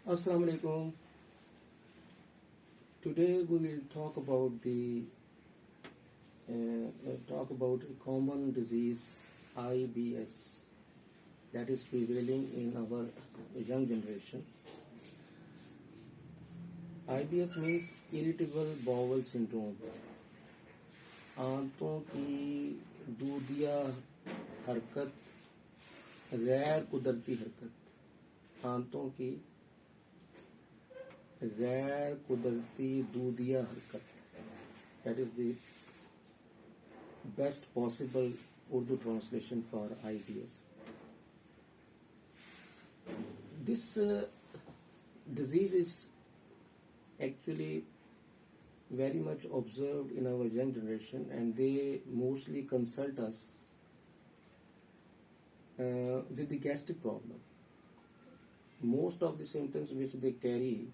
Assalamu alaikum. Today we will talk about a common disease, IBS, that is prevailing in our young generation. IBS means Irritable Bowel Syndrome. آنتوں کی دودیا حرکت, غیر قدرتی حرکت. آنتوں کی غیر قدرتی دودیا حرکت. That is the best possible Urdu translation for IBS. This disease is actually very much observed in our young generation, and they mostly consult us with the gastric problem. Most of the symptoms which they carry,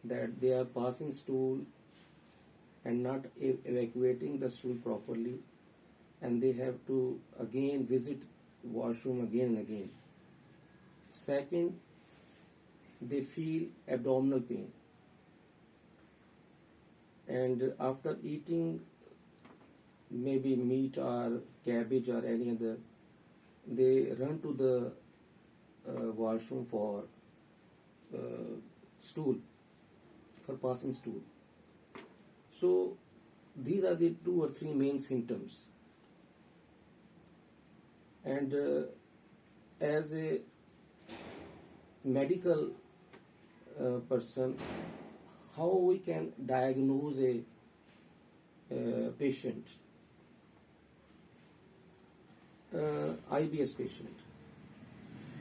that they are passing stool and not evacuating the stool properly, and they have to again visit washroom again and again. Second, they feel abdominal pain, and after eating maybe meat or cabbage or any other, they run to the washroom for passing stool. So these are the 2 or 3 main symptoms. And as a medical person, how we can diagnose a patient, IBS patient?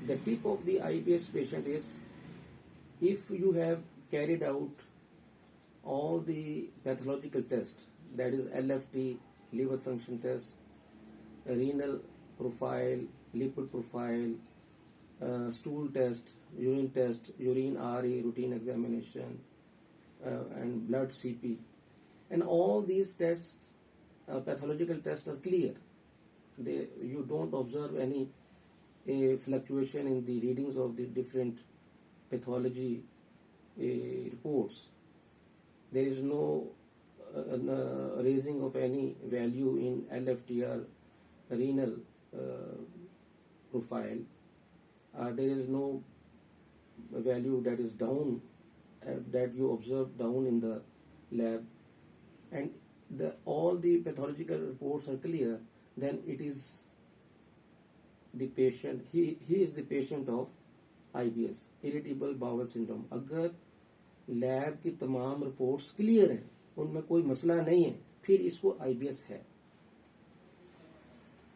The tip of the IBS patient is if you have carried out all the pathological tests, that is LFT, liver function test, renal profile, lipid profile, stool test, urine RE, routine examination, and blood CP, and all these tests, pathological tests, are clear. You don't observe any fluctuation in the readings of the different pathology reports. There is no raising of any value in LFT or renal profile. There is no value that is down, that you observe down in the lab, and all the pathological reports are clear. Then it is the patient, he is the patient of IBS, Irritable Bowel Syndrome. अगर lab की तमाम reports clear हैं, उनमें कोई मसला नहीं है, फिर इसको IBS है.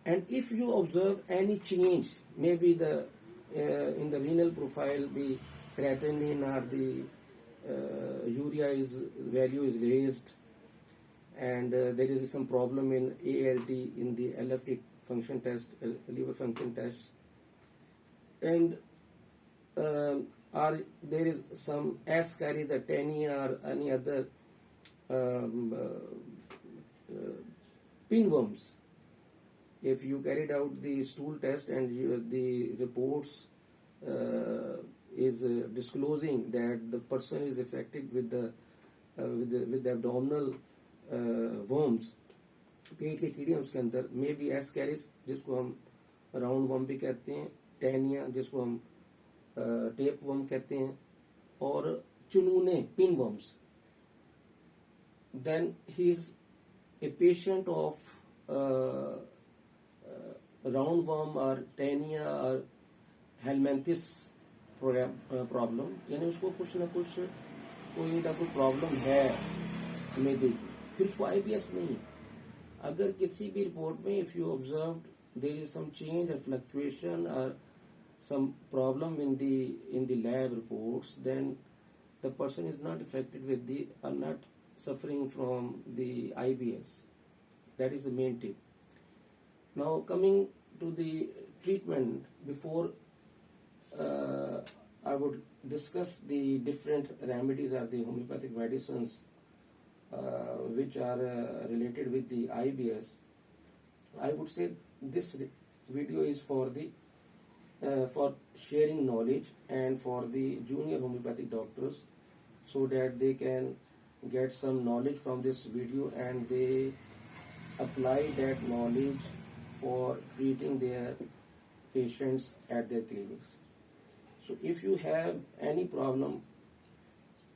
And if you observe any change, maybe in the renal profile, the creatinine or the urea value is raised, and there is some problem in ALT, in the LFT function test, liver function test, and or there is some S carries a tinea or any other pinworms. If you carried out the stool test and the reports is disclosing that the person is affected with the abdominal worms, पेट के कीड़े हैं उसके अंदर, may be S carriage जिसको हम round worm भी कहते हैं, टेनिया जिसको हम टेप वर्म कहते हैं, और चुनूने pin worms, then he is a patient of roundworm or tinea or helminthius problem. यानी उसको कुछ ना कुछ कोई ना कोई प्रॉब्लम है मैदे की, फिर उसको IBS नहीं है. अगर किसी भी रिपोर्ट में if you observed there is some change or fluctuation or some problem in the lab reports, then the person is not affected with or not suffering from the IBS. That is the main tip. Now coming to the treatment, before I would discuss the different remedies or the homeopathic medicines which are related with the IBS, I would say this video is for the for sharing knowledge and for the junior homeopathic doctors, so that they can get some knowledge from this video and they apply that knowledge for treating their patients at their clinics. So if you have any problem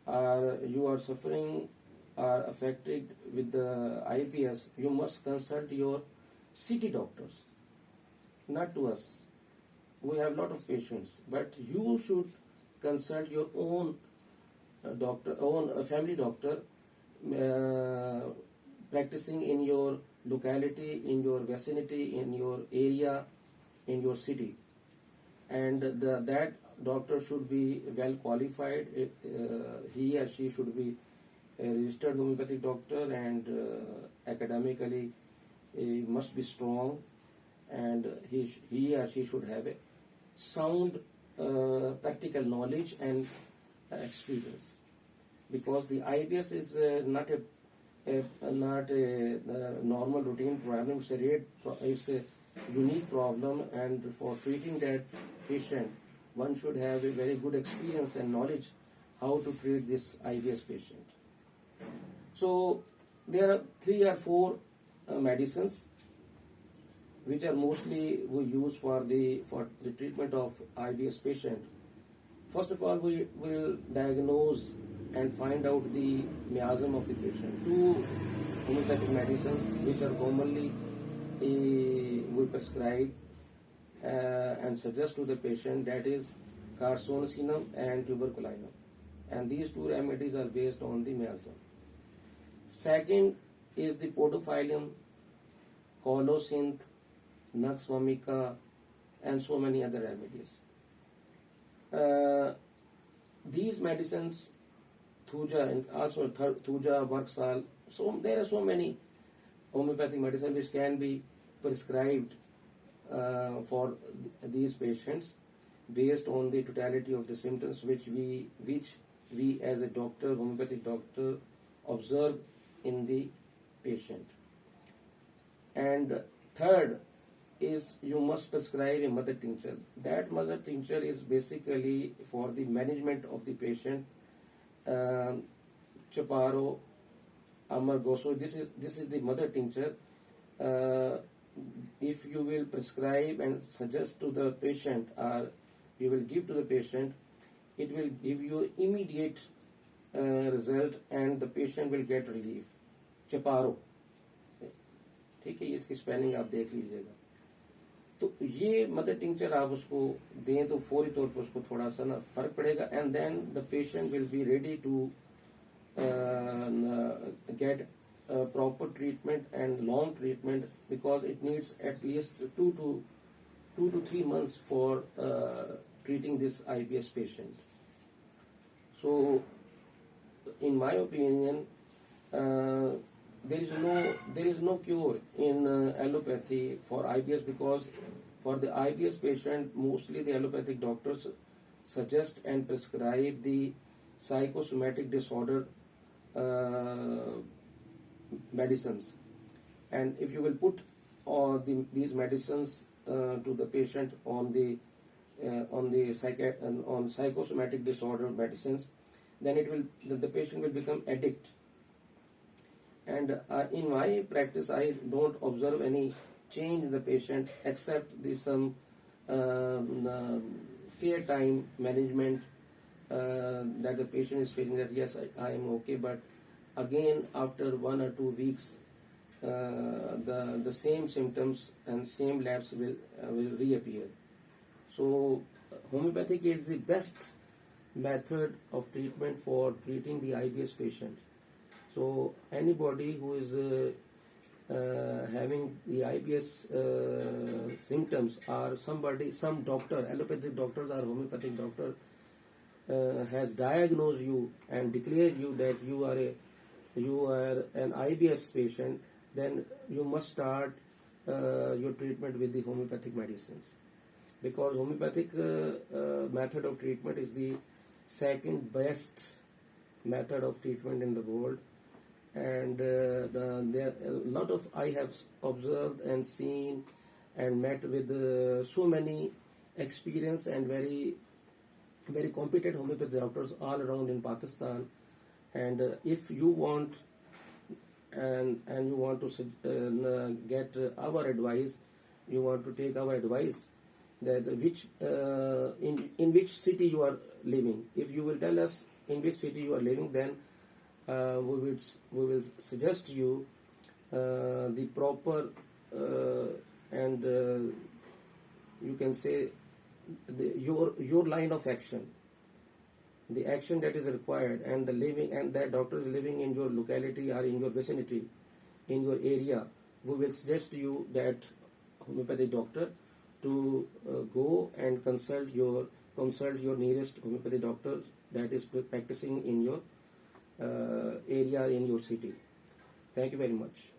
or you are suffering or affected with the IBS, you must consult your city doctors, not to us. We have a lot of patients, but you should consult your own doctor, own family doctor, practicing in your locality, in your vicinity, in your area, in your city. And that doctor should be well qualified. He or she should be a registered homeopathic doctor, and academically must be strong, and he or she should have a sound practical knowledge and experience, because the IBS is not a normal routine problem. It's a unique problem, and for treating that patient, one should have a very good experience and knowledge how to treat this IBS patient. So there are 3 or 4 medicines which are mostly we use for the treatment of IBS patient. First of all, we will diagnose and find out the miasm of the patient. 2 homeopathic medicines which are commonly we prescribe and suggest to the patient, that is carcinosinum and tuberculinum, and these 2 remedies are based on the miasm. Second is the podophyllum, colocynth, nux vomica, and so many other remedies. These medicines, thuja, and also thuja, varsal, so there are so many homeopathic medicine which can be prescribed for these patients based on the totality of the symptoms which we as a doctor, homeopathic doctor, observe in the patient. And third is you must prescribe a mother tincture. That mother tincture is basically for the management of the patient. Chaparro, amargoso, this is the mother tincture. If you will prescribe and suggest to the patient, or you will give to the patient, it will give you immediate result, and the patient will get relief. Chaparro, ٹھیک ہے, اس کی spelling آپ دیکھ لیجیے گا. تو یہ mother tincture آپ اس کو دیں تو فوری طور پر اس کو تھوڑا سا نا فرق پڑے گا, and then the patient will be ready to get proper treatment and long treatment, because it needs at least 2 to 3 months for treating this IBS patient. So in my opinion, there is no cure in allopathy for IBS, because for the IBS patient mostly the allopathic doctors suggest and prescribe the psychosomatic disorder medicines, and if you will put all these medicines to the patient on psychosomatic disorder medicines, then the patient will become addict. And in my practice, I don't observe any change in the patient except some fair time management, that the patient is feeling that yes, I am okay, but again after 1 or 2 weeks the same symptoms and same lapse will reappear. So homeopathic is the best method of treatment for treating the IBS patient. So anybody who is having the IBS symptoms, or some doctor, allopathic doctors or homeopathic doctor has diagnosed you and declared you that you are an IBS patient, then you must start your treatment with the homeopathic medicines, because homeopathic method of treatment is the second best method of treatment in the world. And there a lot of, I have observed and seen and met with so many experienced and very competent homeopathy doctors all around in Pakistan. And if you want and you want to get our advice, you want to take our advice, that which in which city you are living. If you will tell us in which city you are living, then we will suggest you the proper and you can say your line of action, the action that is required, and the living, and that doctor is living in your locality or in your vicinity, in your area. We will suggest you that homeopathic doctor to go and consult your nearest homeopathic doctor that is practicing in your area, in your city. Thank you very much.